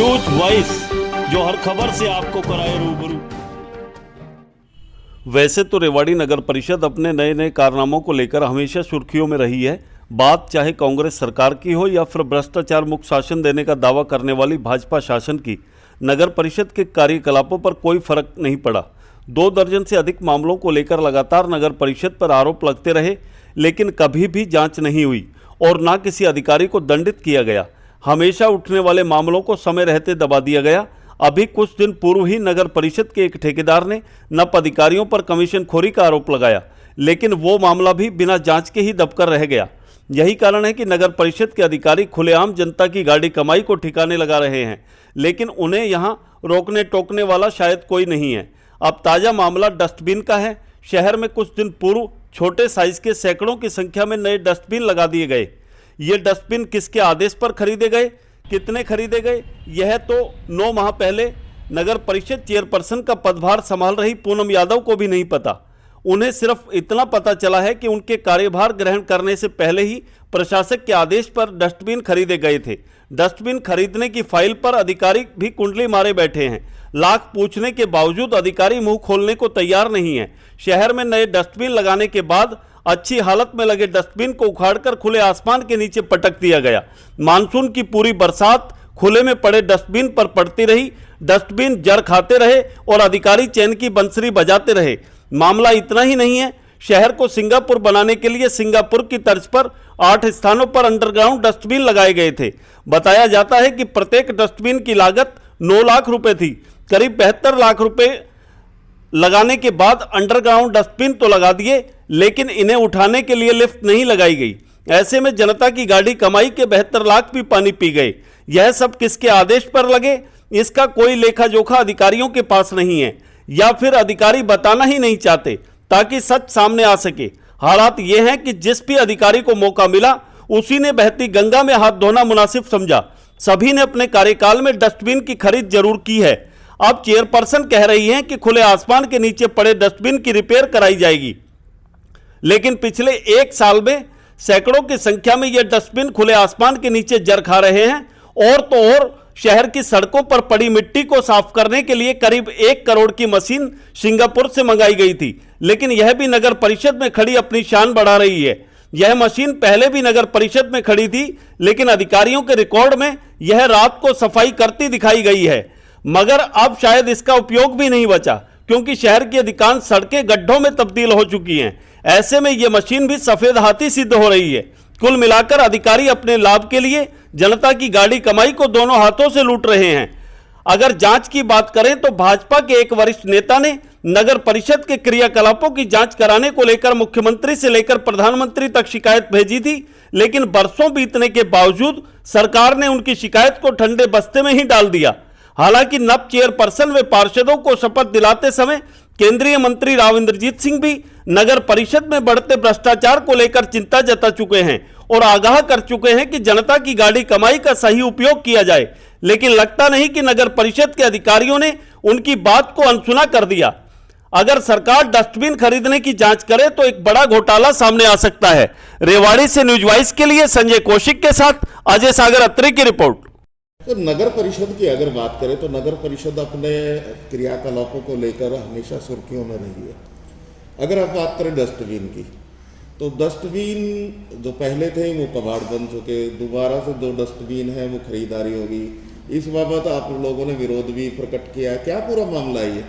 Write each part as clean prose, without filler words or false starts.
News voice, जो हर खबर से आपको कराए रूबरू। वैसे तो रेवाड़ी नगर परिषद अपने नए नए कारनामों को लेकर हमेशा सुर्खियों में रही है। बात चाहे कांग्रेस सरकार की हो या फिर भ्रष्टाचार मुक्त शासन देने का दावा करने वाली भाजपा शासन की, नगर परिषद के कार्यकलापों पर कोई फर्क नहीं पड़ा। 2 दर्जन से अधिक मामलों को लेकर लगातार नगर परिषद पर आरोप लगते रहे, लेकिन कभी भी जांच नहीं हुई और न किसी अधिकारी को दंडित किया गया। हमेशा उठने वाले मामलों को समय रहते दबा दिया गया। अभी कुछ दिन पूर्व ही नगर परिषद के एक ठेकेदार ने नप अधिकारियों पर कमीशन खोरी का आरोप लगाया, लेकिन वो मामला भी बिना जांच के ही दबकर रह गया। यही कारण है कि नगर परिषद के अधिकारी खुलेआम जनता की गाड़ी कमाई को ठिकाने लगा रहे हैं, लेकिन उन्हें यहाँ रोकने टोकने वाला शायद कोई नहीं है। अब ताज़ा मामला डस्टबिन का है। शहर में कुछ दिन पूर्व छोटे साइज के सैकड़ों की संख्या में नए डस्टबिन लगा दिए गए। ये डस्टबिन किसके आदेश पर खरीदे गए, कितने खरीदे गए, यह तो 9 माह पहले नगर परिषद चेयरपर्सन का पदभार संभाल रही पूनम यादव को भी नहीं पता। उन्हें सिर्फ इतना पता चला है कि उनके कार्यभार ग्रहण करने से पहले ही प्रशासक के आदेश पर डस्टबिन खरीदे गए थे। डस्टबिन खरीदने की फाइल पर अधिकारी भी कुंडली मारे बैठे हैं। लाख पूछने के बावजूद अधिकारी मुंह खोलने को तैयार नहीं है। शहर में नए डस्टबिन लगाने के बाद अच्छी हालत में लगे डस्टबिन को उखाड़कर खुले आसमान के नीचे पटक दिया गया। मानसून की पूरी बरसात खुले में पड़े डस्टबिन पर पड़ती रही। डस्टबिन जड़ खाते रहे और अधिकारी चैन की बंसरी बजाते रहे। मामला इतना ही नहीं है, शहर को सिंगापुर बनाने के लिए सिंगापुर की तर्ज पर 8 स्थानों पर अंडरग्राउंड डस्टबिन लगाए गए थे। बताया जाता है कि प्रत्येक डस्टबिन की लागत 9 लाख रुपए थी। करीब 72 लाख रुपए लगाने के बाद अंडरग्राउंड डस्टबिन तो लगा दिए, लेकिन इन्हें उठाने के लिए लिफ्ट नहीं लगाई गई। ऐसे में जनता की गाड़ी कमाई के 72 लाख भी पानी पी गए। यह सब किसके आदेश पर लगे, इसका कोई लेखा जोखा अधिकारियों के पास नहीं है, या फिर अधिकारी बताना ही नहीं चाहते ताकि सच सामने आ सके। हालात ये हैं कि जिस भी अधिकारी को मौका मिला उसी ने बहती गंगा में हाथ धोना मुनासिब समझा। सभी ने अपने कार्यकाल में डस्टबिन की खरीद जरूर की है। अब चेयरपर्सन कह रही हैं कि खुले आसमान के नीचे पड़े डस्टबिन की रिपेयर कराई जाएगी, लेकिन पिछले 1 साल में सैकड़ों की संख्या में ये डस्टबिन खुले आसमान के नीचे जर खा रहे हैं। और तो और शहर की सड़कों पर पड़ी मिट्टी को साफ करने के लिए करीब 1 करोड़ की मशीन सिंगापुर से मंगाई गई थी, लेकिन यह भी नगर परिषद में खड़ी अपनी शान बढ़ा रही है। यह मशीन पहले भी नगर परिषद में खड़ी थी, लेकिन अधिकारियों के रिकॉर्ड में यह रात को सफाई करती दिखाई गई है। मगर अब शायद इसका उपयोग भी नहीं बचा, क्योंकि शहर की अधिकांश सड़कें गड्ढों में तब्दील हो चुकी हैं। ऐसे में यह मशीन भी सफेद हाथी सिद्ध हो रही है। कुल मिलाकर अधिकारी अपने लाभ के लिए जनता की गाड़ी कमाई को दोनों हाथों से लूट रहे हैं। अगर जांच की बात करें तो भाजपा के एक वरिष्ठ नेता ने नगर परिषद के क्रियाकलापों की जांच कराने को लेकर मुख्यमंत्री से लेकर प्रधानमंत्री तक शिकायत भेजी थी, लेकिन बरसों बीतने के बावजूद सरकार ने उनकी शिकायत को ठंडे बस्ते में ही डाल दिया। हालांकि नप चेयरपर्सन व पार्षदों को शपथ दिलाते समय केंद्रीय मंत्री राव इंद्रजीत सिंह भी नगर परिषद में बढ़ते भ्रष्टाचार को लेकर चिंता जता चुके हैं और आगाह कर चुके हैं कि जनता की गाड़ी कमाई का सही उपयोग किया जाए, लेकिन लगता नहीं कि नगर परिषद के अधिकारियों ने उनकी बात को अनसुना कर दिया। अगर सरकार डस्टबिन खरीदने की जांच करे तो एक बड़ा घोटाला सामने आ सकता है। रेवाड़ी से न्यूज वॉइस के लिए संजय कौशिक के साथ अजय सागर अत्री की रिपोर्ट। तो नगर परिषद की अगर बात करें तो नगर परिषद अपने क्रियाकलापों को लेकर हमेशा सुर्खियों में रही है। अगर आप बात करें डस्टबिन की, तो डस्टबिन जो पहले थे वो कबाड़ बन चुके, दोबारा से 2 डस्टबिन है वो खरीदारी होगी। इस बाबत आप लोगों ने विरोध भी प्रकट किया, क्या पूरा मामला है ये?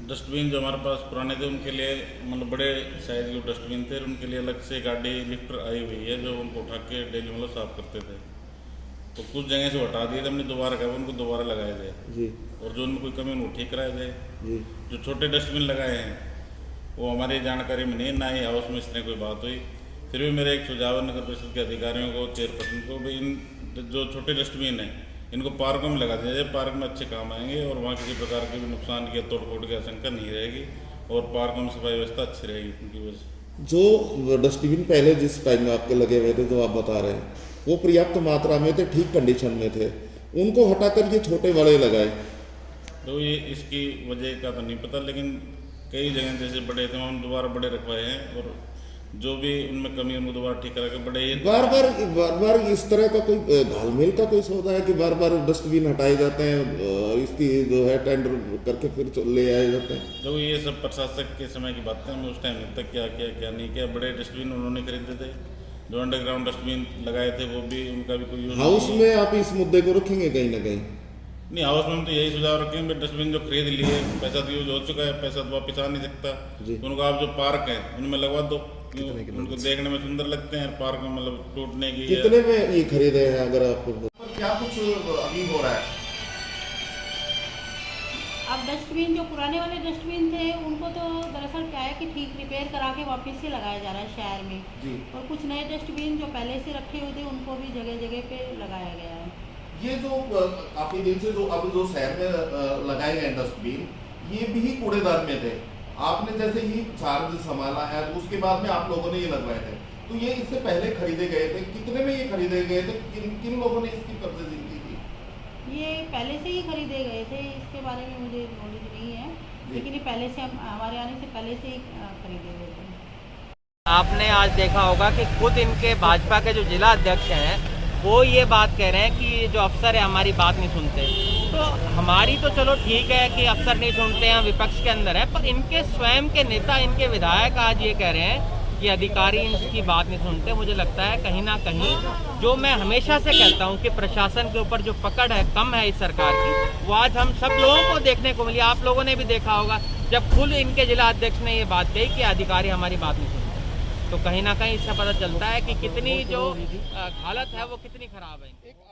डस्टबिन जो हमारे पास पुराने थे उनके लिए मतलब बड़े साइज के डस्टबिन थे, उनके लिए अलग से गाड़ी लिफ्ट आई हुई है जो उनको उठा के डेली मतलब साफ करते थे। तो कुछ जगह से हटा दिए थे हमने, दोबारा कहा उनको दोबारा लगाए थे जी, और जो उनमें कोई कमी उनको ठीक कराए थे जी। जो छोटे डस्टबिन लगाए हैं वो हमारी जानकारी में नहीं, ना ही हाउस में इस तरह कोई बात हुई। फिर भी मेरा एक सुझाव है नगर परिषद के अधिकारियों को, चेयरपर्सन को भी, इन जो छोटे डस्टबिन हैं इनको पार्कों में लगा दिया जाए। पार्क में अच्छे काम आएंगे और वहाँ किसी प्रकार के भी नुकसान की तोड़ फोड़ की आशंका नहीं रहेगी और पार्कों में सफाई व्यवस्था अच्छी रहेगी उनकी वजह से। जो डस्टबिन पहले जिस टाइम में आपके लगे हुए थे, जो आप बता रहे हैं, वो पर्याप्त मात्रा में थे, ठीक कंडीशन में थे, उनको हटाकर ये छोटे बड़े लगाए। तो ये इसकी वजह का तो नहीं पता, लेकिन कई जगह जैसे बड़े थे हम दोबारा बड़े रखवाए हैं और जो भी उनमें कमी है उनको दोबारा ठीक करा के बड़े ये बार बार इस तरह का कोई घालमेल का कोई सौदा है कि बार बार डस्टबिन हटाए जाते हैं, इसकी जो है टेंडर करके फिर ले आए जाते हैं। जो ये सब प्रशासक के समय की बातें हैं, उस टाइम तक क्या क्या क्या नहीं किया। बड़े डस्टबिन उन्होंने खरीदे थे, जो अंडरग्राउंड डस्टबिन लगाए थे वो भी उनका भी कोई यूज हाउस में आप इस मुद्दे को रखेंगे कहीं ना कहीं? नहीं, हाउस में हम तो यही सुझाव रखेंगे, डस्टबिन जो खरीद लिए, पैसा तो यूज हो चुका है, पैसा तो वापिस आ नहीं सकता, उनको आप जो पार्क है उनमें लगवा दो, उनको देखने में सुंदर लगते हैं पार्क में, मतलब टूटने की। कितने में ये खरीदे हैं अगर आपको क्या कुछ अभी हो रहा है? अब डस्टबिन जो पुराने वाले डस्टबिन थे उनको तो दरअसल क्या है कि ठीक रिपेयर करा के वापस से लगाया जा रहा है शहर में जी। और कुछ नए डस्टबिन जो पहले से रखे हुए थे उनको भी जगह जगह पे लगाया गया है। ये जो काफी दिन से जो अब जो शहर में लगाए गए डस्टबिन, ये भी कूड़ेदान में थे। आपने जैसे ही चार्ज संभाला है तो उसके बाद में आप लोगों ने ये लगवाए थे, तो ये इससे पहले खरीदे गए थे, कितने में ये खरीदे गए थे, किन लोगों ने इसकी परचेजिंग की थी? ये पहले से ही खरीदे गए थे, इसके बारे में मुझे नॉलेज नहीं है, लेकिन ये पहले से हमारे आने से पहले से ही खरीदे गए थे। आपने आज देखा होगा कि खुद इनके भाजपा के जो जिला अध्यक्ष हैं वो ये बात कह रहे हैं कि जो अफसर है हमारी बात नहीं सुनते। तो हमारी तो चलो ठीक है कि अफसर नहीं सुनते हैं, विपक्ष के अंदर है, पर इनके स्वयं के नेता, इनके विधायक आज ये कह रहे हैं कि अधिकारी इनकी बात नहीं सुनते। मुझे लगता है कहीं ना कहीं, जो मैं हमेशा से कहता हूं कि प्रशासन के ऊपर जो पकड़ है कम है इस सरकार की, वो आज हम सब लोगों को देखने को मिली। आप लोगों ने भी देखा होगा जब खुद इनके जिला अध्यक्ष ने ये बात कही कि अधिकारी हमारी बात नहीं सुनते, तो कहीं ना कहीं इससे पता चलता है कि कितनी जो हालत है वो कितनी खराब है।